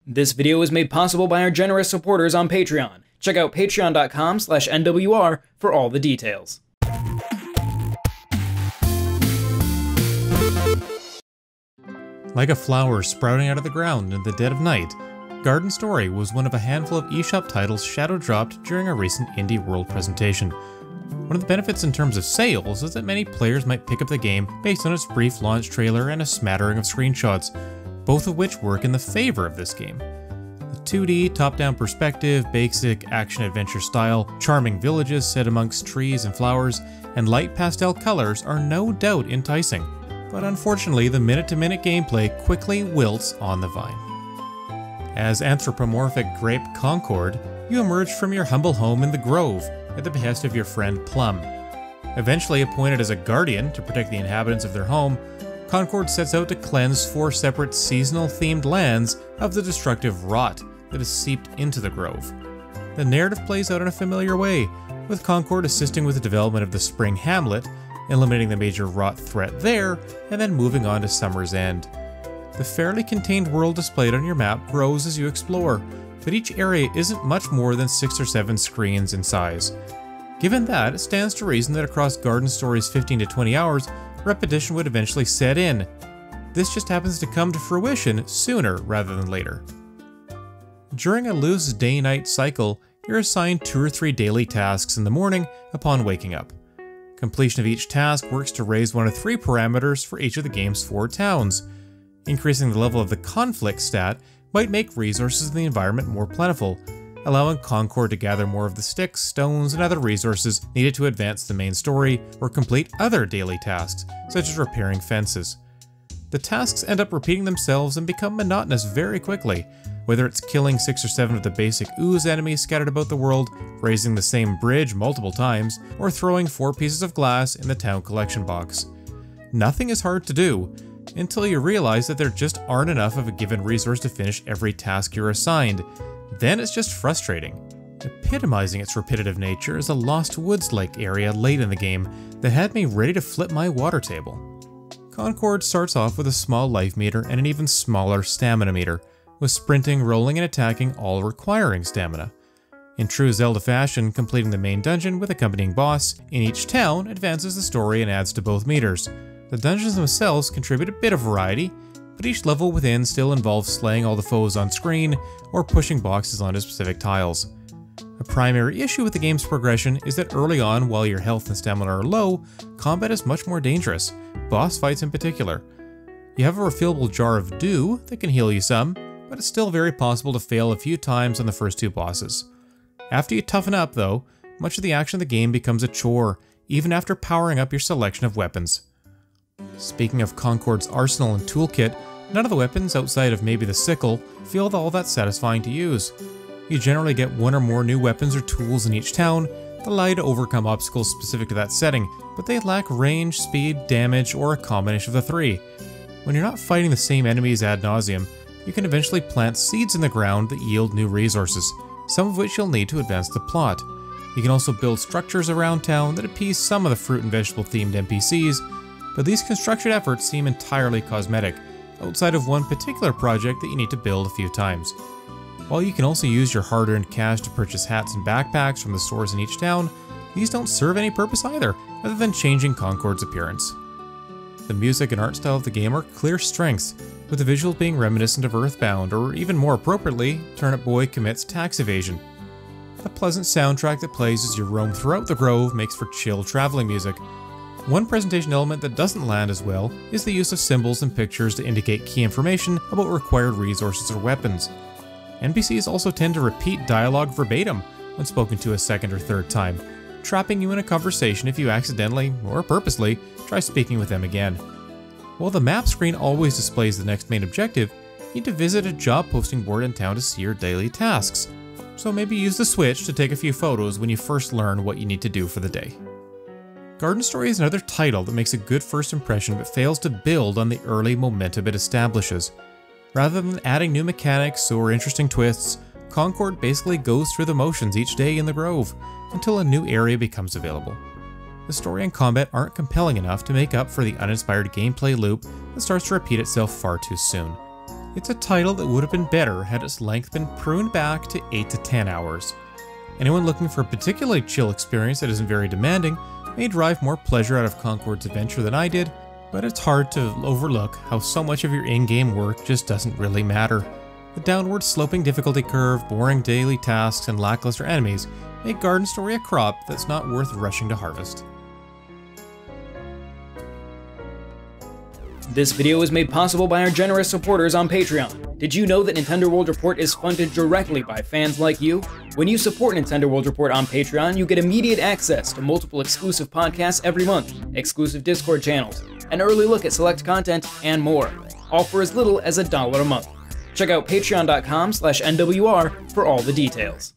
This video is made possible by our generous supporters on Patreon. Check out patreon.com/NWR for all the details. Like a flower sprouting out of the ground in the dead of night, Garden Story was one of a handful of eShop titles shadow-dropped during a recent Indie World presentation. One of the benefits in terms of sales is that many players might pick up the game based on its brief launch trailer and a smattering of screenshots, both of which work in the favor of this game. The 2D, top-down perspective, basic action-adventure style, charming villages set amongst trees and flowers, and light pastel colors are no doubt enticing. But unfortunately, the minute-to-minute gameplay quickly wilts on the vine. As anthropomorphic grape Concord, you emerge from your humble home in the Grove at the behest of your friend Plum. Eventually appointed as a guardian to protect the inhabitants of their home, Concord sets out to cleanse 4 separate seasonal-themed lands of the destructive rot that has seeped into the Grove. The narrative plays out in a familiar way, with Concord assisting with the development of the Spring Hamlet, eliminating the major rot threat there, and then moving on to Summer's End. The fairly contained world displayed on your map grows as you explore, but each area isn't much more than 6 or 7 screens in size. Given that, it stands to reason that across Garden Story's 15 to 20 hours, repetition would eventually set in. This just happens to come to fruition sooner rather than later. During a loose day-night cycle, you're assigned 2 or 3 daily tasks in the morning upon waking up. Completion of each task works to raise 1 of 3 parameters for each of the game's 4 towns. Increasing the level of the conflict stat might make resources in the environment more plentiful, allowing Concord to gather more of the sticks, stones, and other resources needed to advance the main story or complete other daily tasks, such as repairing fences. The tasks end up repeating themselves and become monotonous very quickly, whether it's killing 6 or 7 of the basic ooze enemies scattered about the world, raising the same bridge multiple times, or throwing 4 pieces of glass in the town collection box. Nothing is hard to do, until you realize that there just aren't enough of a given resource to finish every task you're assigned. Then it's just frustrating. Epitomizing its repetitive nature is a Lost Woods-like area late in the game that had me ready to flip my water table. Concord starts off with a small life meter and an even smaller stamina meter, with sprinting, rolling, and attacking all requiring stamina. In true Zelda fashion, completing the main dungeon with accompanying boss in each town advances the story and adds to both meters. The dungeons themselves contribute a bit of variety, but each level within still involves slaying all the foes on screen or pushing boxes onto specific tiles. A primary issue with the game's progression is that early on, while your health and stamina are low, combat is much more dangerous, boss fights in particular. You have a refillable jar of dew that can heal you some, but it's still very possible to fail a few times on the first 2 bosses. After you toughen up though, much of the action of the game becomes a chore, even after powering up your selection of weapons. Speaking of Concord's arsenal and toolkit, none of the weapons outside of maybe the sickle feel all that satisfying to use. You generally get 1 or more new weapons or tools in each town that allow you to overcome obstacles specific to that setting, but they lack range, speed, damage, or a combination of the 3. When you're not fighting the same enemies ad nauseum, you can eventually plant seeds in the ground that yield new resources, some of which you'll need to advance the plot. You can also build structures around town that appease some of the fruit and vegetable themed NPCs, but these construction efforts seem entirely cosmetic, outside of one particular project that you need to build a few times. While you can also use your hard-earned cash to purchase hats and backpacks from the stores in each town, these don't serve any purpose either, other than changing Concord's appearance. The music and art style of the game are clear strengths, with the visuals being reminiscent of Earthbound, or even more appropriately, Turnip Boy Commits Tax Evasion. The pleasant soundtrack that plays as you roam throughout the Grove makes for chill traveling music. One presentation element that doesn't land as well is the use of symbols and pictures to indicate key information about required resources or weapons. NPCs also tend to repeat dialogue verbatim when spoken to a 2nd or 3rd time, trapping you in a conversation if you accidentally, or purposely, try speaking with them again. While the map screen always displays the next main objective, you need to visit a job posting board in town to see your daily tasks, so maybe use the Switch to take a few photos when you first learn what you need to do for the day. Garden Story is another title that makes a good first impression but fails to build on the early momentum it establishes. Rather than adding new mechanics or interesting twists, Concord basically goes through the motions each day in the Grove, until a new area becomes available. The story and combat aren't compelling enough to make up for the uninspired gameplay loop that starts to repeat itself far too soon. It's a title that would have been better had its length been pruned back to 8 to 10 hours. Anyone looking for a particularly chill experience that isn't very demanding may derive more pleasure out of Concord's adventure than I did, but it's hard to overlook how so much of your in-game work just doesn't really matter. The downward sloping difficulty curve, boring daily tasks, and lackluster enemies make Garden Story a crop that's not worth rushing to harvest. This video was made possible by our generous supporters on Patreon. Did you know that Nintendo World Report is funded directly by fans like you? When you support Nintendo World Report on Patreon, you get immediate access to multiple exclusive podcasts every month, exclusive Discord channels, an early look at select content, and more, all for as little as $1 a month. Check out patreon.com/NWR for all the details.